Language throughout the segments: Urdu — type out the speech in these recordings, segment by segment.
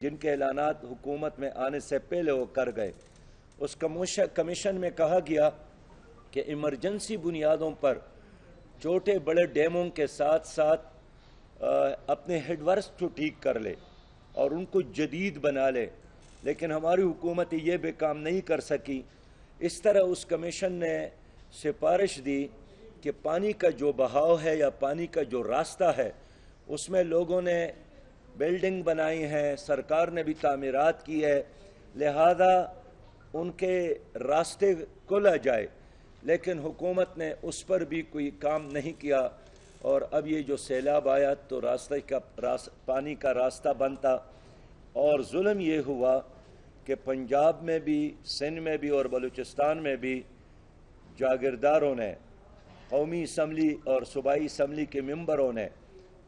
جن کے اعلانات حکومت میں آنے سے پہلے وہ کر گئے۔ اس کمیشن میں کہا گیا کہ ایمرجنسی بنیادوں پر چھوٹے بڑے ڈیموں کے ساتھ ساتھ اپنے ہیڈ ورکس کو ٹھیک کر لے اور ان کو جدید بنا لے، لیکن ہماری حکومت یہ بھی کام نہیں کر سکی۔ اس طرح اس کمیشن نے سفارش دی کہ پانی کا جو بہاؤ ہے یا پانی کا جو راستہ ہے اس میں لوگوں نے بلڈنگ بنائی ہیں، سرکار نے بھی تعمیرات کی ہے، لہذا ان کے راستے کھولا جائے، لیکن حکومت نے اس پر بھی کوئی کام نہیں کیا، اور اب یہ جو سیلاب آیا تو پانی کا راستہ بنتا۔ اور ظلم یہ ہوا کہ پنجاب میں بھی، سندھ میں بھی اور بلوچستان میں بھی جاگیرداروں نے، قومی اسمبلی اور صوبائی اسمبلی کے ممبروں نے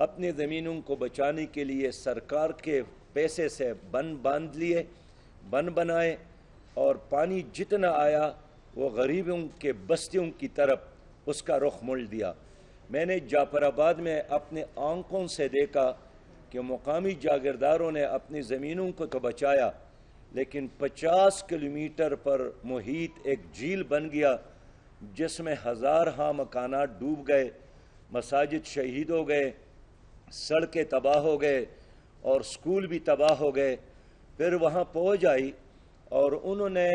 اپنی زمینوں کو بچانے کے لیے سرکار کے پیسے سے باندھ لیے، بنائے، اور پانی جتنا آیا وہ غریبوں کے بستیوں کی طرف اس کا رخ موڑ دیا۔ میں نے جعفر آباد میں اپنے آنکھوں سے دیکھا کہ مقامی جاگیرداروں نے اپنی زمینوں کو تو بچایا، لیکن 50 کلومیٹر پر محیط ایک جھیل بن گیا جس میں ہزارہا مکانات ڈوب گئے، مساجد شہید ہو گئے، سڑکیں تباہ ہو گئے اور سکول بھی تباہ ہو گئے۔ پھر وہاں پہنچ آئی اور انہوں نے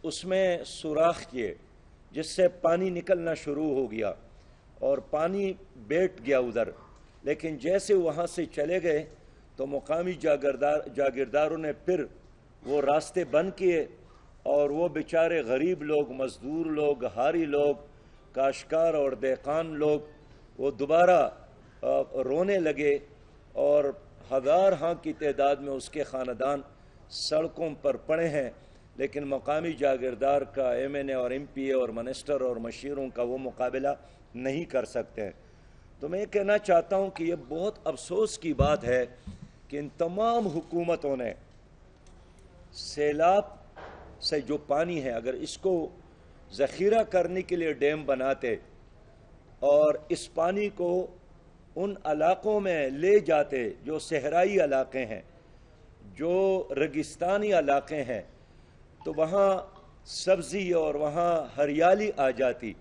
اس میں سوراخ کیے جس سے پانی نکلنا شروع ہو گیا اور پانی بیٹھ گیا ادھر، لیکن جیسے وہاں سے چلے گئے تو مقامی جاگیرداروں نے پھر وہ راستے بند کیے، اور وہ بیچارے غریب لوگ، مزدور لوگ، ہاری لوگ، کاشتکار اور دہقان لوگ وہ دوبارہ رونے لگے، اور ہزارہا کی تعداد میں اس کے خاندان سڑکوں پر پڑے ہیں، لیکن مقامی جاگیردار کا، ایم این اے اور ایم پی اے اور منسٹر اور مشیروں کا وہ مقابلہ نہیں کر سکتے۔ تو میں یہ کہنا چاہتا ہوں کہ یہ بہت افسوس کی بات ہے کہ ان تمام حکومتوں نے سیلاب سے جو پانی ہے اگر اس کو ذخیرہ کرنے کے لیے ڈیم بناتے اور اس پانی کو ان علاقوں میں لے جاتے جو صحرائی علاقے ہیں، جو ریگستانی علاقے ہیں، تو وہاں سبزی اور وہاں ہریالی آ جاتی،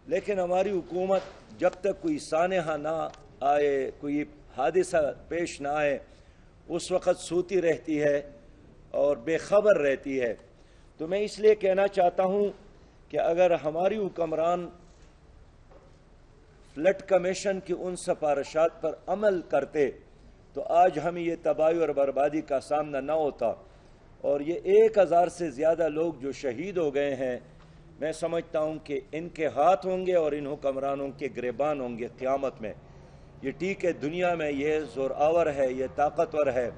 لیکن ہماری حکومت جب تک کوئی سانحہ نہ آئے، کوئی حادثہ پیش نہ آئے، اس وقت سوتی رہتی ہے اور بے خبر رہتی ہے۔ تو میں اس لیے کہنا چاہتا ہوں کہ اگر ہماری حکمران فلڈ کمیشن کی ان سفارشات پر عمل کرتے تو آج ہمیں یہ تباہی اور بربادی کا سامنا نہ ہوتا، اور یہ 1000 سے زیادہ لوگ جو شہید ہو گئے ہیں، میں سمجھتا ہوں کہ ان کے ہاتھ ہوں گے اور ان حکمرانوں کے گریبان ہوں گے قیامت میں۔ یہ ٹھیک ہے، دنیا میں یہ زور آور ہے، یہ طاقتور ہے،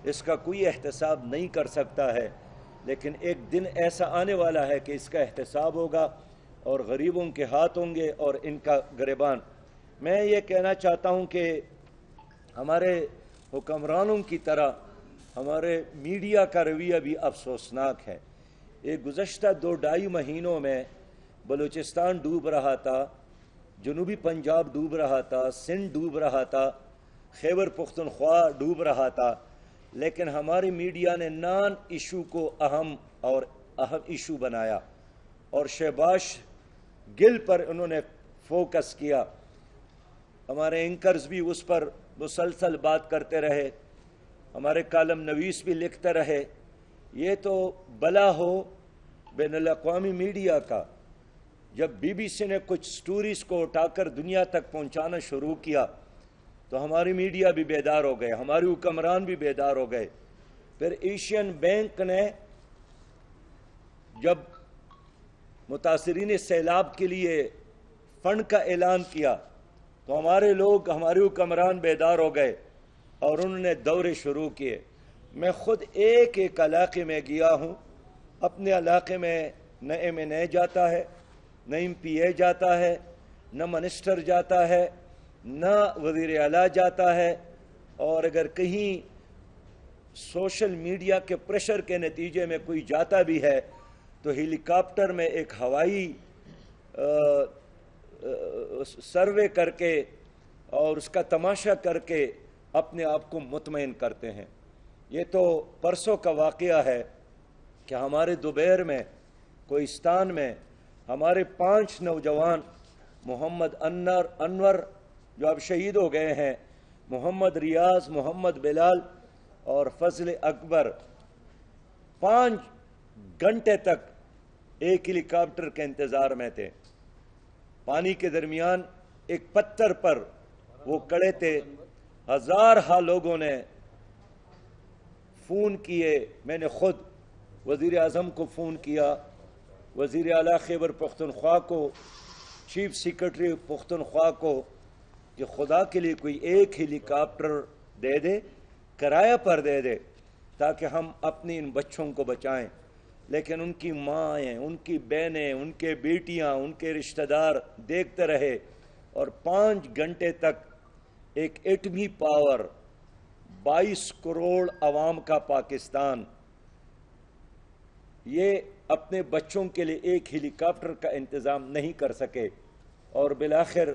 اس کا کوئی احتساب نہیں کر سکتا ہے، لیکن ایک دن ایسا آنے والا ہے کہ اس کا احتساب ہوگا اور غریبوں کے ہاتھ ہوں گے اور ان کا گریبان۔ میں یہ کہنا چاہتا ہوں کہ ہمارے حکمرانوں کی طرح ہمارے میڈیا کا رویہ بھی افسوسناک ہے۔ یہ گزشتہ 2-2.5 مہینوں میں بلوچستان ڈوب رہا تھا، جنوبی پنجاب ڈوب رہا تھا، سندھ ڈوب رہا تھا، خیبر پختونخوا ڈوب رہا تھا، لیکن ہماری میڈیا نے نان ایشو کو اہم ایشو بنایا، اور شہباز گل پر انہوں نے فوکس کیا۔ ہمارے اینکرز بھی اس پر مسلسل بات کرتے رہے، ہمارے کالم نویس بھی لکھتے رہے۔ یہ تو بلا ہو بین الاقوامی میڈیا کا، جب بی بی سی نے کچھ سٹوریز کو اٹھا کر دنیا تک پہنچانا شروع کیا تو ہماری میڈیا بھی بیدار ہو گئے، ہماری حکمران بھی بیدار ہو گئے۔ پھر ایشین بینک نے جب متاثرین سیلاب کے لیے فنڈ کا اعلان کیا تو ہمارے لوگ، ہمارے حکمران بیدار ہو گئے اور انہوں نے دورے شروع کیے۔ میں خود ایک علاقے میں گیا ہوں، اپنے علاقے میں نہ ایم این اے جاتا ہے، نہ ایم پی اے جاتا ہے، نہ منسٹر جاتا ہے، نہ وزیر اعلیٰ جاتا ہے، اور اگر کہیں سوشل میڈیا کے پریشر کے نتیجے میں کوئی جاتا بھی ہے تو ہیلی کاپٹر میں ایک ہوائی سروے کر کے اور اس کا تماشا کر کے اپنے آپ کو مطمئن کرتے ہیں۔ یہ تو پرسوں کا واقعہ ہے کہ ہمارے دوبیر میں کوہستان میں ہمارے 5 نوجوان محمد انور جو اب شہید ہو گئے ہیں، محمد ریاض، محمد بلال اور فضل اکبر 5 گھنٹے تک ایک ہیلی کاپٹر کے انتظار میں تھے۔ پانی کے درمیان ایک پتھر پر وہ کھڑے تھے۔ ہزارہ لوگوں نے فون کیے، میں نے خود وزیر اعظم کو فون کیا، وزیر اعلیٰ خیبر پختونخوا کو، چیف سیکرٹری پختونخوا کو، کہ خدا کے لیے کوئی ایک ہیلی کاپٹر دے دے، کرایہ پر دے دے، تاکہ ہم اپنی ان بچوں کو بچائیں۔ لیکن ان کی مائیں، ان کی بہنیں، ان کے بیٹیاں، ان کے رشتہ دار دیکھتے رہے، اور 5 گھنٹے تک ایک ایٹمی پاور 22 کروڑ عوام کا پاکستان یہ اپنے بچوں کے لیے ایک ہیلی کاپٹر کا انتظام نہیں کر سکے، اور بالآخر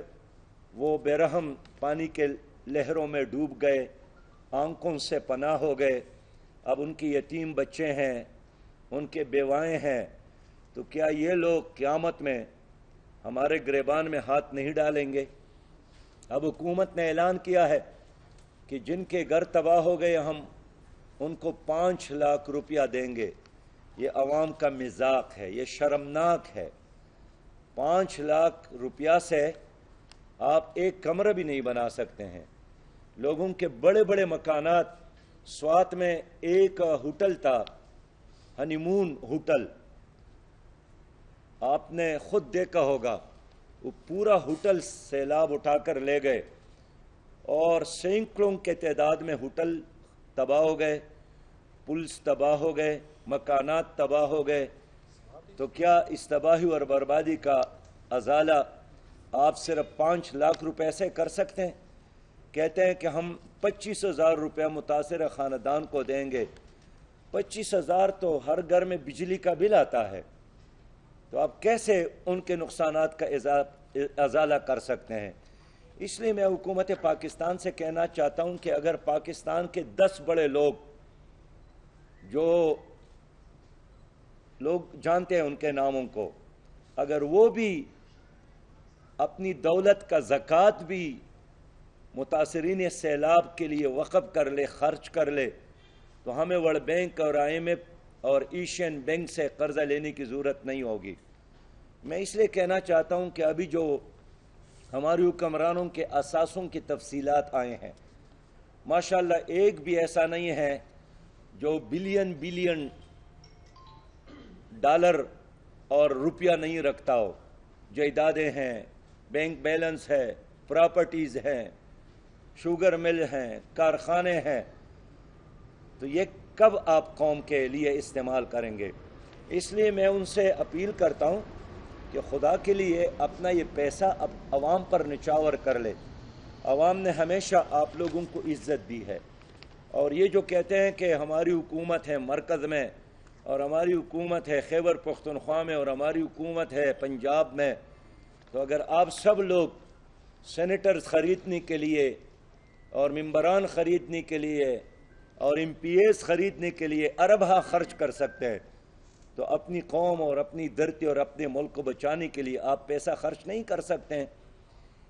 وہ بے رحم پانی کے لہروں میں ڈوب گئے، آنکھوں سے پناہ ہو گئے۔ اب ان کی یتیم بچے ہیں، ان کے بیوائیں ہیں، تو کیا یہ لوگ قیامت میں ہمارے گریبان میں ہاتھ نہیں ڈالیں گے؟ اب حکومت نے اعلان کیا ہے کہ جن کے گھر تباہ ہو گئے ہم ان کو 5 لاکھ روپیہ دیں گے۔ یہ عوام کا مذاق ہے، یہ شرمناک ہے۔ 5 لاکھ روپیہ سے آپ ایک کمرہ بھی نہیں بنا سکتے ہیں۔ لوگوں کے بڑے بڑے مکانات، سوات میں ایک ہوٹل تھا، ہنی مون ہوٹل، آپ نے خود دیکھا ہوگا، وہ پورا ہوٹل سیلاب اٹھا کر لے گئے، اور سینکڑوں کے تعداد میں ہوٹل تباہ ہو گئے، پلس تباہ ہو گئے، مکانات تباہ ہو گئے۔ تو کیا اس تباہی اور بربادی کا ازالہ آپ صرف 5 لاکھ روپے سے کر سکتے ہیں؟ کہتے ہیں کہ ہم 25,000 روپے متاثرہ خاندان کو دیں گے۔ 25,000 تو ہر گھر میں بجلی کا بل آتا ہے، تو آپ کیسے ان کے نقصانات کا ازالہ کر سکتے ہیں؟ اس لیے میں حکومت پاکستان سے کہنا چاہتا ہوں کہ اگر پاکستان کے 10 بڑے لوگ، جو لوگ جانتے ہیں ان کے ناموں کو، اگر وہ بھی اپنی دولت کا زکوٰۃ بھی متاثرین سیلاب کے لیے وقف کر لے، خرچ کر لے، تو ہمیں ورلڈ بینک اور IMF اور ایشین بینک سے قرضہ لینے کی ضرورت نہیں ہوگی۔ میں اس لیے کہنا چاہتا ہوں کہ ابھی جو ہماری حکمرانوں کے اثاثوں کی تفصیلات آئے ہیں، ماشاءاللہ ایک بھی ایسا نہیں ہے جو بلین ڈالر اور روپیہ نہیں رکھتا ہو۔ جائیدادیں ہیں، بینک بیلنس ہے، پراپرٹیز ہیں، شوگر مل ہیں، کارخانے ہیں، تو یہ کب آپ قوم کے لیے استعمال کریں گے؟ اس لیے میں ان سے اپیل کرتا ہوں کہ خدا کے لیے اپنا یہ پیسہ اب عوام پر نچاور کر لے۔ عوام نے ہمیشہ آپ لوگوں کو عزت دی ہے، اور یہ جو کہتے ہیں کہ ہماری حکومت ہے مرکز میں، اور ہماری حکومت ہے خیبر پختونخوا میں، اور ہماری حکومت ہے پنجاب میں، تو اگر آپ سب لوگ سینیٹرز خریدنے کے لیے اور ممبران خریدنے کے لیے اور MPs خریدنے کے لیے اربہ خرچ کر سکتے ہیں، تو اپنی قوم اور اپنی دھرتی اور اپنے ملک کو بچانے کے لیے آپ پیسہ خرچ نہیں کر سکتے ہیں۔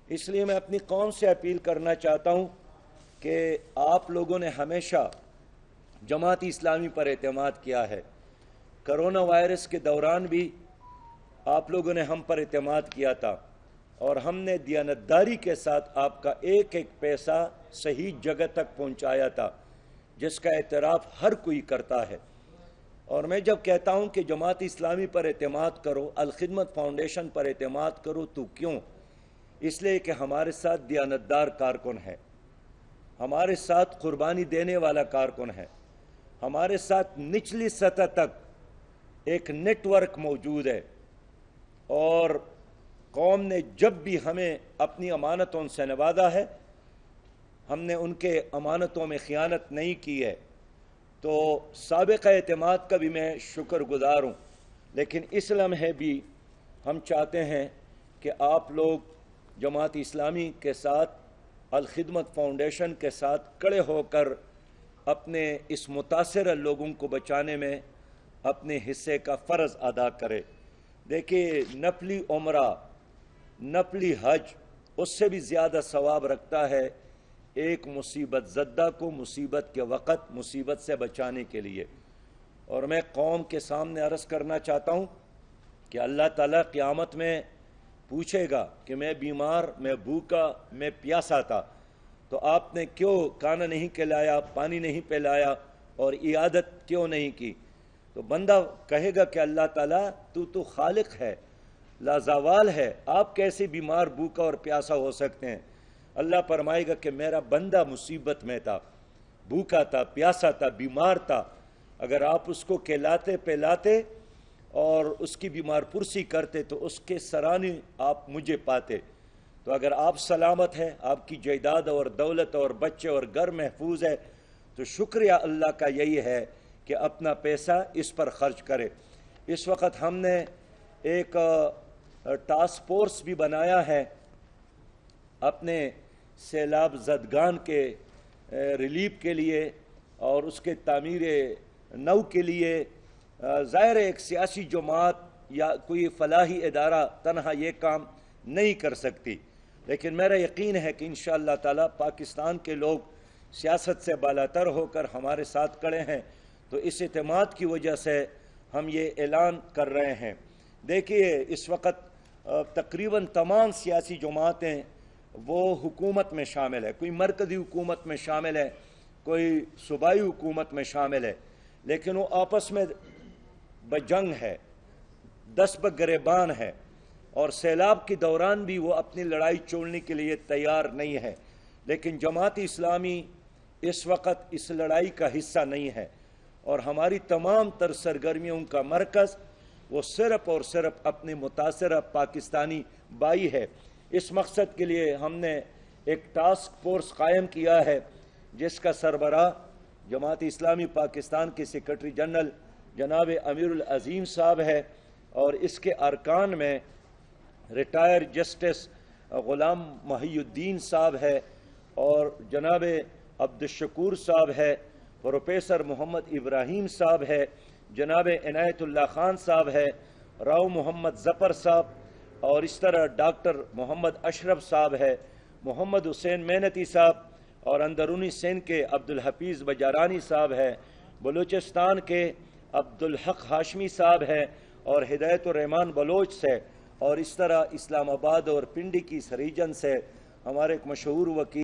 اس لیے میں اپنی قوم سے اپیل کرنا چاہتا ہوں کہ آپ لوگوں نے ہمیشہ جماعت اسلامی پر اعتماد کیا ہے۔ کرونا وائرس کے دوران بھی آپ لوگوں نے ہم پر اعتماد کیا تھا، اور ہم نے دیانتداری کے ساتھ آپ کا ایک ایک پیسہ صحیح جگہ تک پہنچایا تھا، جس کا اعتراف ہر کوئی کرتا ہے۔ اور میں جب کہتا ہوں کہ جماعت اسلامی پر اعتماد کرو، الخدمت فاؤنڈیشن پر اعتماد کرو، تو کیوں؟ اس لیے کہ ہمارے ساتھ دیانتدار کارکن ہے، ہمارے ساتھ قربانی دینے والا کارکن ہے، ہمارے ساتھ نچلی سطح تک ایک نیٹ ورک موجود ہے، اور قوم نے جب بھی ہمیں اپنی امانتوں سے نوازا ہے، ہم نے ان کے امانتوں میں خیانت نہیں کی ہے، تو سابق اعتماد کا بھی میں شکر گزار ہوں۔ لیکن اس لمحے بھی ہم چاہتے ہیں کہ آپ لوگ جماعت اسلامی کے ساتھ، الخدمت فاؤنڈیشن کے ساتھ کھڑے ہو کر اپنے اس متاثرہ لوگوں کو بچانے میں اپنے حصے کا فرض ادا کرے۔ دیکھیے، نفلی عمرہ، نفلی حج اس سے بھی زیادہ ثواب رکھتا ہے ایک مصیبت زدہ کو مصیبت کے وقت مصیبت سے بچانے کے لیے۔ اور میں قوم کے سامنے عرض کرنا چاہتا ہوں کہ اللہ تعالیٰ قیامت میں پوچھے گا کہ میں بیمار، میں بھوکا، میں پیاسا تھا، تو آپ نے کیوں کھانا نہیں کھلایا، پانی نہیں پلایا اور عیادت کیوں نہیں کی؟ تو بندہ کہے گا کہ اللہ تعالیٰ تو خالق ہے، لازوال ہے، آپ کیسے بیمار، بھوکا اور پیاسا ہو سکتے ہیں؟ اللہ فرمائے گا کہ میرا بندہ مصیبت میں تھا، بھوکا تھا، پیاسا تھا، بیمار تھا، اگر آپ اس کو کھلاتے پلاتے اور اس کی بیمار پرسی کرتے تو اس کے سرانے آپ مجھے پاتے۔ تو اگر آپ سلامت ہیں، آپ کی جائیداد اور دولت اور بچے اور گھر محفوظ ہے، تو شکریہ اللہ کا یہی ہے کہ اپنا پیسہ اس پر خرچ کرے۔ اس وقت ہم نے ایک ٹاسک فورس بھی بنایا ہے اپنے سیلاب زدگان کے ریلیف کے لیے اور اس کے تعمیر نو کے لیے۔ ظاہر ایک سیاسی جماعت یا کوئی فلاحی ادارہ تنہا یہ کام نہیں کر سکتی، لیکن میرا یقین ہے کہ انشاءاللہ تعالی پاکستان کے لوگ سیاست سے بالاتر ہو کر ہمارے ساتھ کھڑے ہیں، تو اس اعتماد کی وجہ سے ہم یہ اعلان کر رہے ہیں۔ دیکھیے، اس وقت تقریباً تمام سیاسی جماعتیں وہ حکومت میں شامل ہے، کوئی مرکزی حکومت میں شامل ہے، کوئی صوبائی حکومت میں شامل ہے، لیکن وہ آپس میں بجنگ ہے، دست بگریبان ہے، اور سیلاب کے دوران بھی وہ اپنی لڑائی چھوڑنے کے لیے تیار نہیں ہے۔ لیکن جماعت اسلامی اس وقت اس لڑائی کا حصہ نہیں ہے، اور ہماری تمام تر سرگرمیوں کا مرکز وہ صرف اور صرف اپنے متاثرہ پاکستانی بھائی ہے۔ اس مقصد کے لیے ہم نے ایک ٹاسک فورس قائم کیا ہے جس کا سربراہ جماعت اسلامی پاکستان کے سیکرٹری جنرل جناب امیر العظیم صاحب ہے، اور اس کے ارکان میں ریٹائر جسٹس غلام محی الدین صاحب ہے، اور جناب عبدالشکور صاحب ہے، پروفیسر محمد ابراہیم صاحب ہے، جناب عنایت اللہ خان صاحب ہے، راؤ محمد ظفر صاحب، اور اس طرح ڈاکٹر محمد اشرف صاحب ہے، محمد حسین محنتی صاحب، اور اندرونی سندھ کے عبدالحفیظ بجارانی صاحب ہے، بلوچستان کے عبدالحق ہاشمی صاحب ہے، اور ہدایت الرحمان بلوچ سے، اور اس طرح اسلام آباد اور پنڈی کی ریجن سے ہمارے ایک مشہور وکیل